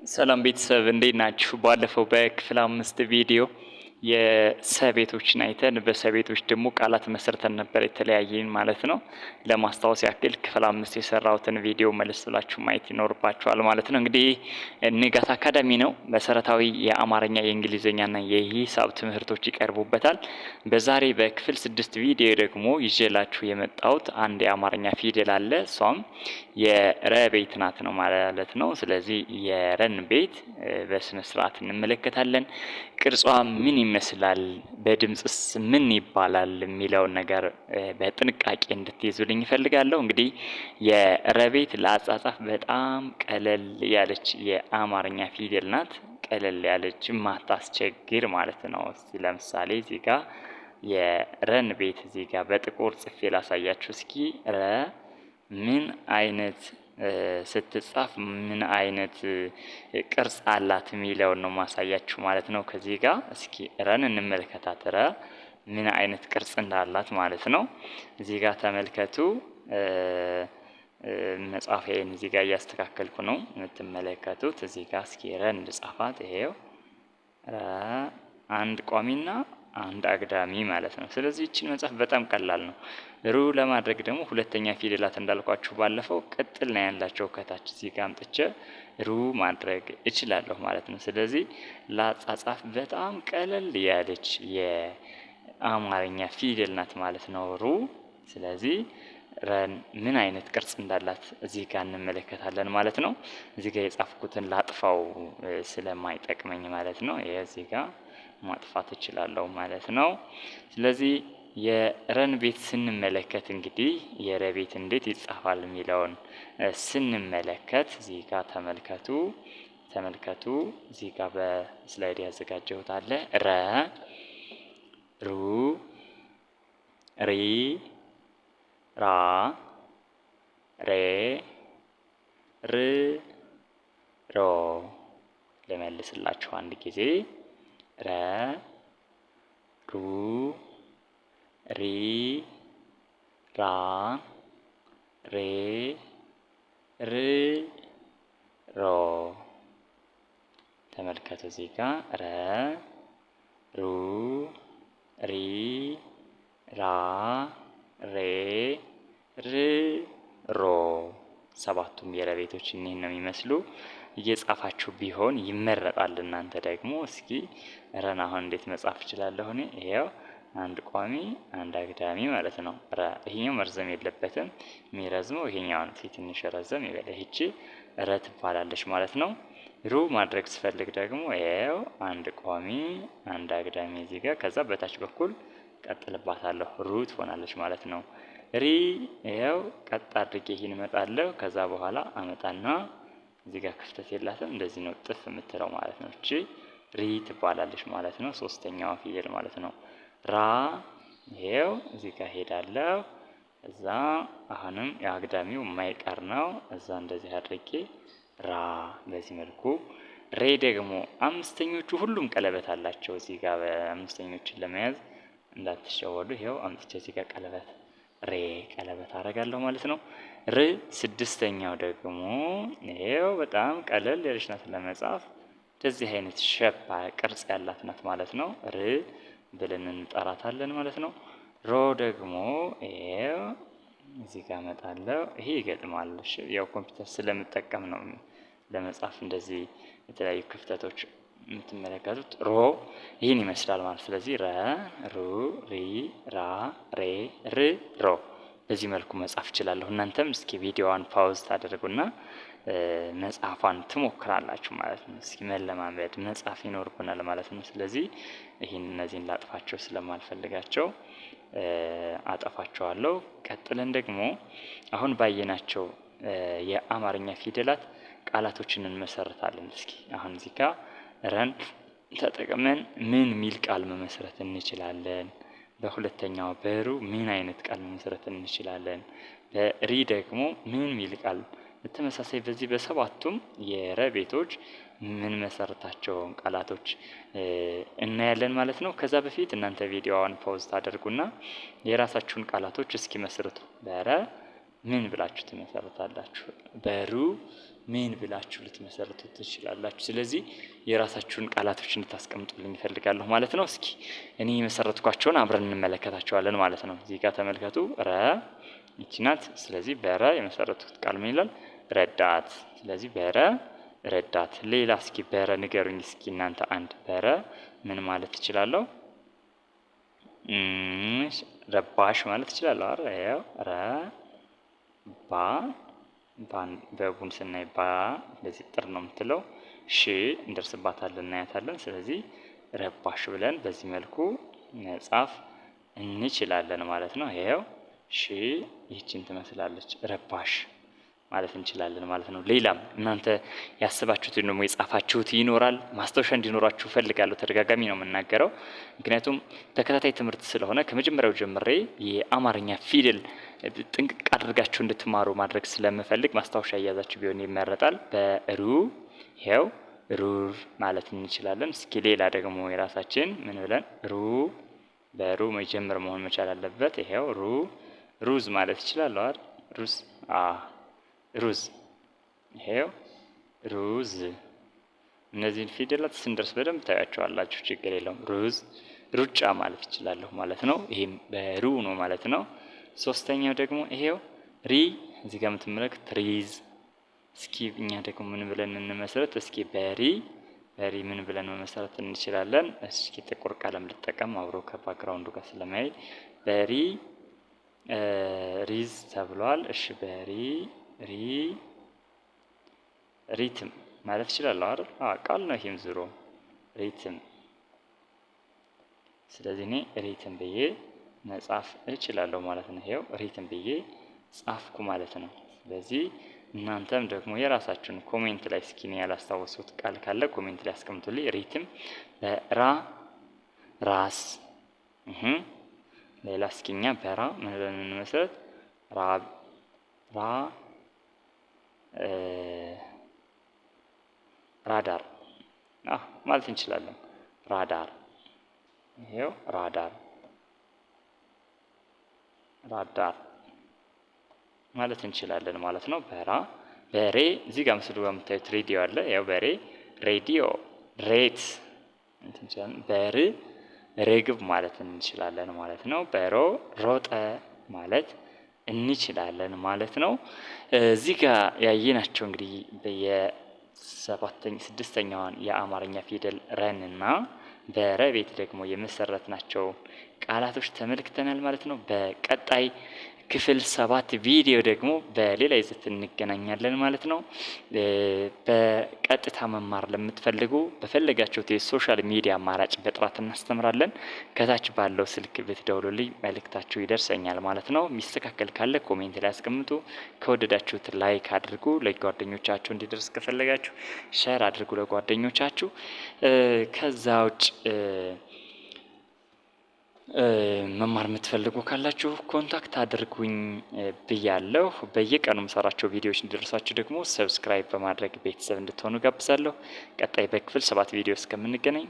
ሰላም ቤተሰብ እንዴት ናችሁ? ባለፈው በክፍል 5 ቪዲዮ የሰቤቶችን አይተን በሰቤቶች ደግሞ ቃላት መስርተን ነበር የተለያየን ማለት ነው። ለማስታወስ ያክል ክፍል 5 የሰራሁትን ቪዲዮ መለስ ብላችሁ ማየት ይኖርባችኋል ማለት ነው። እንግዲህ ንጋት አካዳሚ ነው። መሰረታዊ የአማርኛ የእንግሊዝኛና የሂሳብ ትምህርቶች ይቀርቡበታል። በዛሬ በክፍል 6 ቪዲዮ ደግሞ ይዤላችሁ የመጣሁት አንድ የአማርኛ ፊደል አለ። እሷም የረ ቤት ናት ነው ማለት ነው። ስለዚህ የረን ቤት በስነ ስርዓት እንመለከታለን። ቅርጿ ምን ይመስላል፣ በድምጽስ ምን ይባላል የሚለውን ነገር በጥንቃቄ እንድትይዙልኝ እፈልጋለሁ። እንግዲህ የረ ቤት ለአጻጻፍ በጣም ቀለል ያለች የአማርኛ ፊደል ናት። ቀለል ያለች ማታስቸግር ማለት ነው። እስቲ ለምሳሌ እዚህ ጋር የረን ቤት እዚህ ጋር በጥቁር ጽፌ ላሳያችሁ እስኪ። ረ ምን አይነት ስትጻፍ ምን አይነት ቅርጽ አላት የሚለውን ነው ማሳያችሁ ማለት ነው። ከዚህ ጋር እስኪ ረን እንመልከታት። ረ ምን አይነት ቅርጽ እንዳላት ማለት ነው። እዚህ ጋር ተመልከቱ። መጻፊያዬን እዚህ ጋር እያስተካከልኩ ነው የምትመለከቱት። እዚህ ጋር እስኪ ረን እንጻፋት። ይሄው ረ አንድ ቋሚና አንድ አግዳሚ ማለት ነው። ስለዚህ እቺን መጻፍ በጣም ቀላል ነው። ሩ ለማድረግ ደግሞ ሁለተኛ ፊደላት እንዳልኳችሁ ባለፈው ቅጥል ነው ያላቸው ከታች እዚህ ጋር አምጥቼ ሩ ማድረግ እችላለሁ ማለት ነው። ስለዚህ ለአጻጻፍ በጣም ቀለል ያለች የአማርኛ ፊደል ናት ማለት ነው ሩ። ስለዚህ ረን ምን አይነት ቅርጽ እንዳላት እዚህ ጋር እንመለከታለን ማለት ነው። እዚህ ጋር የጻፍኩትን ላጥፋው ስለማይጠቅመኝ ማለት ነው። ይሄ እዚህ ጋር ማጥፋት እችላለሁ ማለት ነው። ስለዚህ የረን ቤት ስንመለከት እንግዲህ የረ ቤት እንዴት ይጻፋል የሚለውን ስንመለከት እዚህ ጋር ተመልከቱ። እዚህ ጋር በስላይድ ያዘጋጀሁት አለ። ረ ሩ ሪ ራ ሬ ር ሮ። ልመልስላችሁ አንድ ጊዜ። ረ ሩ ሪ ራ ሬ ር ሮ። ተመልከቱ እዚህ ጋር ረ ሩ ሪ ራ ሬ ር ሮ። ሰባቱም የረ ቤቶች እኒህን ነው የሚመስሉ። እየጻፋችሁ ቢሆን ይመረጣል። እናንተ ደግሞ እስኪ ረን አሁን እንዴት መጻፍ እችላለሁ እኔ? ይሄው አንድ ቋሚ አንድ አግዳሚ ማለት ነው። ረ ይሄኛው መርዘም የለበትም። የሚረዝመው ይሄኛው ነው። ትንሽ ረዘም ይበለ። ይቺ ረ ትባላለች ማለት ነው። ሩ ማድረግ ስፈልግ ደግሞ ይሄው አንድ ቋሚ አንድ አግዳሚ እዚህ ጋር፣ ከዛ በታች በኩል ቀጥልባታለሁ። ሩ ትሆናለች ማለት ነው። ሪ ይሄው ቀጥ አድርጌ ይሄን እመጣለሁ። ከዛ በኋላ አመጣና እዚህ ጋር ክፍተት የላትም። እንደዚህ ነው ጥፍ የምትለው ማለት ነው። እቺ ሪ ትባላለች ማለት ነው። ሶስተኛዋ ፊደል ማለት ነው። ራ ይሄው እዚህ ጋር ሄዳለሁ። እዛ አሁንም የአግዳሚው የማይቀር ነው። እዛ እንደዚህ አድርጌ ራ በዚህ መልኩ። ሬ ደግሞ አምስተኞቹ ሁሉም ቀለበት አላቸው። እዚህ ጋር በአምስተኞችን ለመያዝ እንዳትሸወዱ። ይሄው አምጥቼ እዚህ ጋር ቀለበት ሬ ቀለበት አደርጋለሁ ማለት ነው። ር ስድስተኛው ደግሞ ይሄው በጣም ቀለል ያለች ናት ለመጻፍ። እንደዚህ አይነት ሸፓ ቅርጽ ያላት ናት ማለት ነው። ር ብለን እንጠራታለን ማለት ነው። ሮ ደግሞ ይሄው እዚህ ጋር እመጣለሁ። ይሄ ይገጥማል። ያው ኮምፒውተር ስለምጠቀም ነው ለመጻፍ እንደዚህ የተለያዩ ክፍተቶች የምትመለከቱት። ሮ ይህን ይመስላል ማለት። ስለዚህ ረ ሩ ሪ ራ ሬ ር ሮ በዚህ መልኩ መጻፍ እችላለሁ። እናንተም እስኪ ቪዲዮዋን ፓውዝ ታደርጉና መጻፏን ትሞክራላችሁ ማለት ነው። እስኪ መለማመድ መጻፍ ይኖርብናል ማለት ነው። ስለዚህ እነዚህን ላጥፋቸው ስለማልፈልጋቸው አጠፋቸዋለሁ። ቀጥለን ደግሞ አሁን ባየናቸው የአማርኛ ፊደላት ቃላቶችን እንመሰርታለን። እስኪ አሁን እዚህ ጋር ረን ተጠቅመን ምን ሚል ቃል መመስረት እንችላለን? በሁለተኛው በሩ ምን አይነት ቃል መመስረት እንችላለን? በሪ ደግሞ ምን ሚል ቃል? በተመሳሳይ በዚህ በሰባቱም የረ ቤቶች ምን መሰረታቸውን ቃላቶች እናያለን ማለት ነው። ከዛ በፊት እናንተ ቪዲዮዋን ፓውዝ ታደርጉና የራሳችሁን ቃላቶች እስኪ መስርቱ። በረ ምን ብላችሁ ትመሰርታላችሁ? በሩ ምን ብላችሁ ልትመሰርቱ ትችላላችሁ። ስለዚህ የራሳችሁን ቃላቶች እንድታስቀምጡልኝ እፈልጋለሁ ማለት ነው። እስኪ እኔ የመሰረትኳቸውን አብረን እንመለከታቸዋለን ማለት ነው። እዚህ ጋር ተመልከቱ። ረ ይቺ ናት። ስለዚህ በረ የመሰረቱት ቃል ምን ይላል? ረዳት። ስለዚህ በረ ረዳት። ሌላ እስኪ በረ ንገሩኝ እስኪ እናንተ አንድ በረ ምን ማለት እችላለሁ? ረባሽ ማለት እችላለሁ አይደል? ያው ረ ባ በቡን ስናይ ባ እንደዚህ ጥር ነው የምትለው። ሽ እንደርስባታለን እናያታለን። ስለዚህ ረባሽ ብለን በዚህ መልኩ መጻፍ እንችላለን ማለት ነው። ይሄው ሽ ይህችን ትመስላለች ረባሽ ማለት እንችላለን ማለት ነው። ሌላም እናንተ ያስባችሁትን ደግሞ የጻፋችሁት ይኖራል። ማስታወሻ እንዲኖራችሁ ፈልጋለሁ። ተደጋጋሚ ነው የምናገረው፣ ምክንያቱም ተከታታይ ትምህርት ስለሆነ ከመጀመሪያው ጀምሬ የአማርኛ ፊደል ጥንቅቅ አድርጋችሁ እንድትማሩ ማድረግ ስለምፈልግ ማስታወሻ እያዛችሁ ቢሆን ይመረጣል። በሩ ይሄው ሩር ማለት እንችላለን። እስኪ ሌላ ደግሞ የራሳችን ምን ብለን ሩ በሩ መጀመር መሆን መቻል አለበት። ይሄው ሩዝ ማለት ይችላል አይደል? ሩዝ ሩዝ። ይሄው ሩዝ። እነዚህን ፊደላት ስንደርስ በደንብ ታያቸዋላችሁ፣ ችግር የለውም። ሩዝ ሩጫ ማለት ይችላለሁ ማለት ነው። ይሄም በሩ ነው ማለት ነው። ሶስተኛው ደግሞ ይሄው ሪ እዚህ ጋር የምትመለከቱት ሪዝ። እስኪ እኛ ደግሞ ምን ብለን እንመስረት? እስኪ በሪ ምን ብለን መመስረት እንችላለን? እስኪ ጥቁር ቀለም ልጠቀም አብሮ ከባክግራውንዱ ጋር ስለማይል በሪ ሪዝ ተብሏል። እሺ በሪ ሪትም ማለት ይችላለሁ አይደል? ቃል ነው ይሄም ዝሮ ሪትም። ስለዚህ እኔ ሪትም ብዬ መጻፍ እችላለሁ ማለት ነው። ይሄው ሪትም ብዬ ጻፍኩ ማለት ነው። ስለዚህ እናንተም ደግሞ የራሳችሁን ኮሜንት ላይ እስኪ እኔ ያላስታወሱት ቃል ካለ ኮሜንት ላይ አስቀምጡልኝ። ሪትም በራ ራስ። ሌላ እስኪኛ በራ ምን ብለን እንመስረት? ራዳር ማለት እንችላለን። ራዳር ይሄው ራዳር ማለት እንችላለን ማለት ነው። በሬ እዚህ ጋር ምስሉ ጋር የምታዩት ሬዲዮ አለ። ያው በሬ ሬዲዮ ሬት እንችላለን። በር ርግብ ማለት እንችላለን ማለት ነው። በሮ ሮጠ ማለት እንችላለን ማለት ነው። እዚህ ጋር ያየናቸው እንግዲህ ስድስተኛዋን የአማርኛ ፊደል ረን እና በረ ቤት ደግሞ የመሰረትናቸው ቃላቶች ተመልክተናል ማለት ነው። በቀጣይ ክፍል 7 ቪዲዮ ደግሞ በሌላ ይዘት እንገናኛለን ማለት ነው። በቀጥታ መማር ለምትፈልጉ በፈለጋችሁት የሶሻል ሚዲያ አማራጭ በጥራት እናስተምራለን። ከታች ባለው ስልክ ብትደውሉልኝ መልእክታችሁ ይደርሰኛል ማለት ነው። የሚስተካከል ካለ ኮሜንት ላይ አስቀምጡ። ከወደዳችሁት ላይክ አድርጉ። ለጓደኞቻችሁ እንዲደርስ ከፈለጋችሁ ሼር አድርጉ ለጓደኞቻችሁ። ከዛ ውጭ መማር የምትፈልጉ ካላችሁ ኮንታክት አድርጉኝ ብያለሁ። በየቀኑ የምሰራቸው ቪዲዮዎች እንዲደርሳችሁ ደግሞ ሰብስክራይብ በማድረግ ቤተሰብ እንድትሆኑ ጋብዛለሁ። ቀጣይ በክፍል 7 ቪዲዮ እስከምንገናኝ